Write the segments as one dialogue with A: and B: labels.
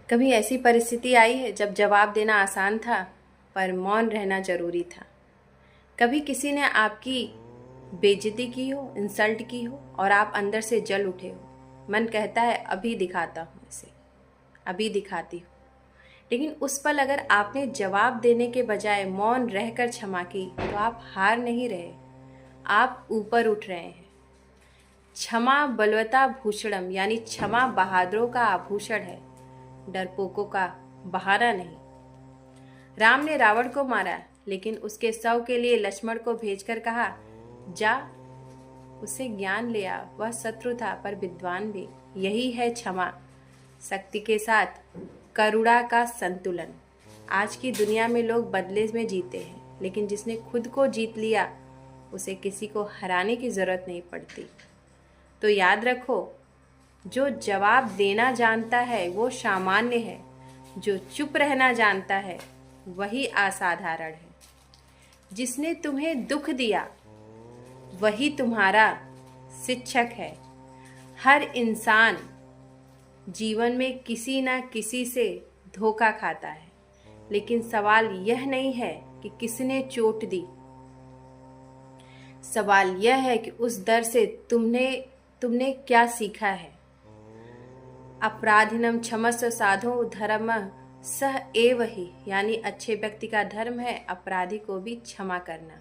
A: कभी ऐसी परिस्थिति आई है जब जवाब देना आसान था पर मौन रहना जरूरी था। कभी किसी ने आपकी बेइज्जती की हो, इंसल्ट की हो और आप अंदर से जल उठे हो। मन कहता है अभी दिखाता हूँ इसे, अभी दिखाती हूँ। लेकिन उस पल अगर आपने जवाब देने के बजाय मौन रहकर क्षमा की तो आप हार नहीं रहे, आप ऊपर उठ रहे हैं। क्षमा बलवता भूषणम यानी क्षमा बहादुरों का आभूषण है, डरपोकों का बहाना नहीं। राम ने रावण को मारा लेकिन उसके शव के लिए लक्ष्मण को भेजकर कहा, जा उससे ज्ञान ले आ, वह शत्रु था पर विद्वान भी। यही है क्षमा, शक्ति के साथ करुणा का संतुलन। आज की दुनिया में लोग बदले में जीते हैं, लेकिन जिसने खुद को जीत लिया उसे किसी को हराने की जरूरत नहीं पड़ती। तो याद रखो, जो जवाब देना जानता है वो सामान्य है, जो चुप रहना जानता है वही असाधारण है। जिसने तुम्हें दुख दिया वही तुम्हारा शिक्षक है। हर इंसान जीवन में किसी ना किसी से धोखा खाता है, लेकिन सवाल यह नहीं है कि किसने चोट दी, सवाल यह है कि उस दर से तुमने क्या सीखा है। अपराधिनम क्षमस्व साधो धर्म सह एव ही, यानी अच्छे व्यक्ति का धर्म है अपराधी को भी क्षमा करना।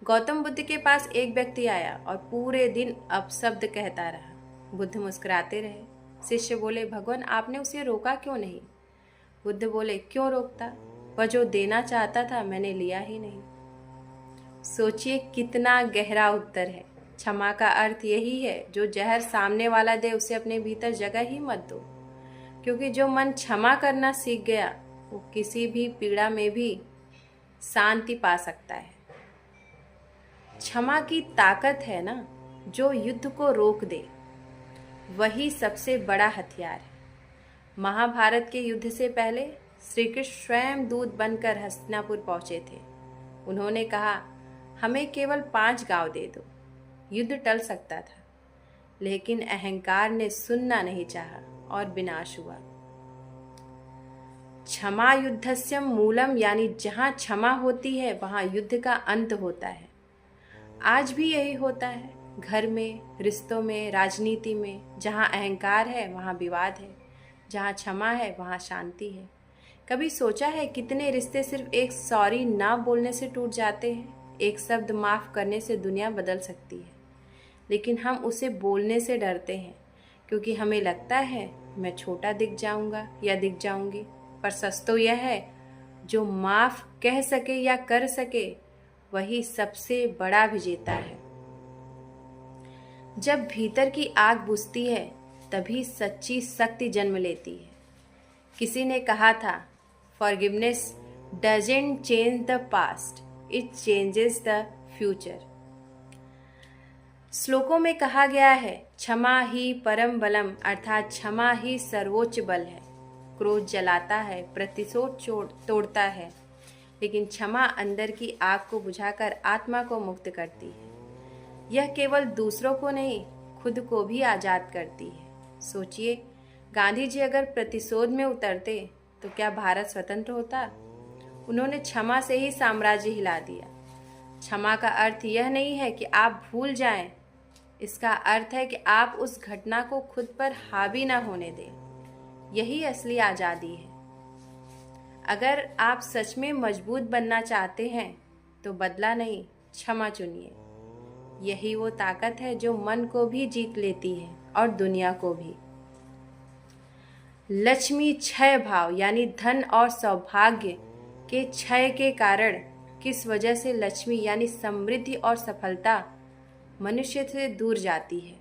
A: गौतम बुद्ध के पास एक व्यक्ति आया और पूरे दिन अपशब्द कहता रहा। बुद्ध मुस्कुराते रहे। शिष्य बोले, भगवान आपने उसे रोका क्यों नहीं? बुद्ध बोले, क्यों रोकता, वह जो देना चाहता था मैंने लिया ही नहीं। सोचिए कितना गहरा उत्तर है। क्षमा का अर्थ यही है, जो जहर सामने वाला दे उसे अपने भीतर जगह ही मत दो, क्योंकि जो मन क्षमा करना सीख गया वो किसी भी पीड़ा में भी शांति पा सकता है। क्षमा की ताकत है ना, जो युद्ध को रोक दे, वही सबसे बड़ा हथियार है। महाभारत के युद्ध से पहले श्री कृष्ण स्वयं दूत बनकर हस्तिनापुर पहुंचे थे। उन्होंने कहा, हमें केवल 5 गांव दे दो, युद्ध टल सकता था। लेकिन अहंकार ने सुनना नहीं चाहा और विनाश हुआ। क्षमा युद्धस्य मूलम, यानी जहां क्षमा होती है वहां युद्ध का अंत होता है। आज भी यही होता है, घर में, रिश्तों में, राजनीति में। जहां अहंकार है वहां विवाद है, जहां क्षमा है वहां शांति है। कभी सोचा है कितने रिश्ते सिर्फ एक सॉरी ना बोलने से टूट जाते हैं? एक शब्द माफ करने से दुनिया बदल सकती है, लेकिन हम उसे बोलने से डरते हैं क्योंकि हमें लगता है मैं छोटा दिख जाऊंगा या दिख जाऊंगी। पर सच तो यह है, जो माफ कह सके या कर सके वही सबसे बड़ा विजेता है। जब भीतर की आग बुझती है तभी सच्ची शक्ति जन्म लेती है। किसी ने कहा था, forgiveness doesn't change the past, it changes the future. श्लोकों में कहा गया है, क्षमा ही परम बलम, अर्थात क्षमा ही सर्वोच्च बल है। क्रोध जलाता है, प्रतिशोध तोड़ता है, लेकिन क्षमा अंदर की आग को बुझाकर आत्मा को मुक्त करती है। यह केवल दूसरों को नहीं, खुद को भी आजाद करती है। सोचिए, गांधी जी अगर प्रतिशोध में उतरते तो क्या भारत स्वतंत्र होता? उन्होंने क्षमा से ही साम्राज्य हिला दिया। क्षमा का अर्थ यह नहीं है कि आप भूल जाएं, इसका अर्थ है कि आप उस घटना को खुद पर हावी ना होने दें। यही असली आज़ादी है। अगर आप सच में मजबूत बनना चाहते हैं तो बदला नहीं, क्षमा चुनिए। यही वो ताकत है जो मन को भी जीत लेती है और दुनिया को भी। लक्ष्मी क्षय भाव, यानी धन और सौभाग्य के क्षय के कारण किस वजह से लक्ष्मी यानी समृद्धि और सफलता मनुष्य से दूर जाती है।